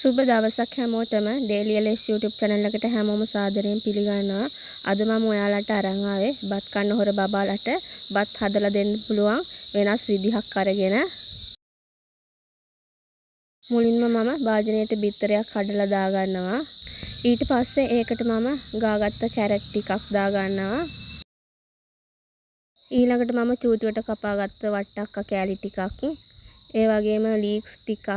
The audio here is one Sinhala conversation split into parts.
සුබ දවසක් හැමෝටම Daily LS YouTube channel එකට හැමෝම සාදරයෙන් පිළිගන්නවා. අද මම ඔයාලට අරන් ආවේ බත් කන්න හොර බබාලට බත් හදලා දෙන්න පුළුවන් වෙනස් විදිහක් අරගෙන. මුලින්ම මම භාජනයට බිත්තරයක් කඩලා දා ගන්නවා. ඊට පස්සේ ඒකට මම ගාගත්ත කැරට් ටිකක් දා ගන්නවා. ඊළඟට මම චූටියට කපාගත්ත වට්ටක්ක කෑලි ටිකක්, ඒ වගේම ලීක්ස් ටිකක්,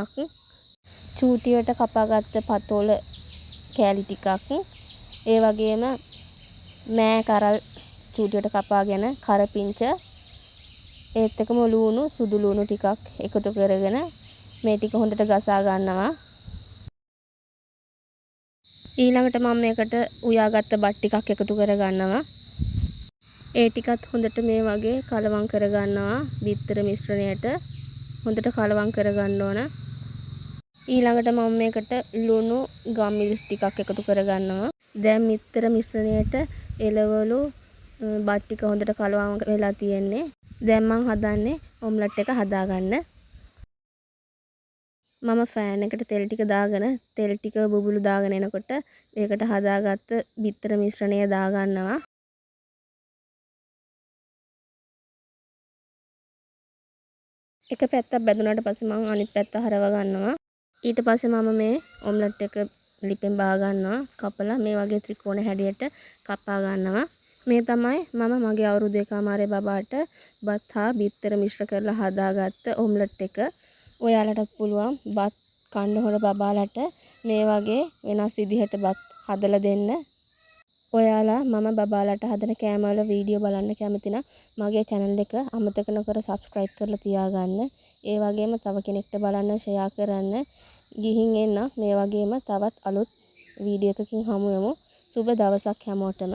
චූටියට කපාගත්ත පතෝල කෑලි ටිකක්, ඒ වගේම මෑ කරල් චූටියට කපාගෙන කරපිංච, ඒත් එක්කම ලූණු සුදු ලූණු ටිකක් එකතු කරගෙන මේ ටික හොඳට ගසා ගන්නවා. ඊළඟට මම මේකට උයාගත්ත බත් ටිකක් එකතු කර ගන්නවා. ඒ ටිකත් හොඳට මේ වගේ කලවම් කර ගන්නවා. බිත්තර මිශ්‍රණයට හොඳට කලවම් කර ගන්න ඕන. ඊළඟට මම මේකට ලුණු ගම්මිරිස් ටිකක් එකතු කර ගන්නවා. දැන් මිත්තර මිශ්‍රණයට එළවලු බත් ටික හොඳට කලවම් වෙලා තියෙන්නේ. දැන් මම හදන්නේ ඔම්ලට් එක හදාගන්න. මම ෆෑන් එකට තෙල් ටික දාගෙන තෙල් ටික බුබුලු දාගෙන එනකොට ඒකට හදාගත්ත බිත්තර මිශ්‍රණය දා ගන්නවා. එක පැත්තක් බැදුනට පස්සේ මම අනිත් පැත්ත හරව ගන්නවා. ඊට පස්සේ මම මේ ඔම්ලට් එක ලිපෙන් බා ගන්නවා. කපලා මේ වගේ ත්‍රිකෝණ හැඩයට කපා ගන්නවා. මේ තමයි මම මගේ අවුරුදු 1මාරේ බබාට බත් හා බිත්තර මිශ්‍ර කරලා හදාගත්ත ඔම්ලට් එක. ඔයාලටත් පුළුවන් බත් කන්න හොර බබාලට මේ වගේ වෙනස් විදිහට බත් හදලා දෙන්න. ඔයාලා මම බබාලට හදන කෑම වල වීඩියෝ බලන්න කැමති නම් මගේ channel එක අමතක නොකර subscribe කරලා තියාගන්න. ඒ වගේම තව කෙනෙක්ට බලන්න share කරන්න. ගිහින් එන්න මේ වගේම තවත් අලුත් වීඩියෝ එකකින් හමු වෙමු. සුබ දවසක් හැමෝටම.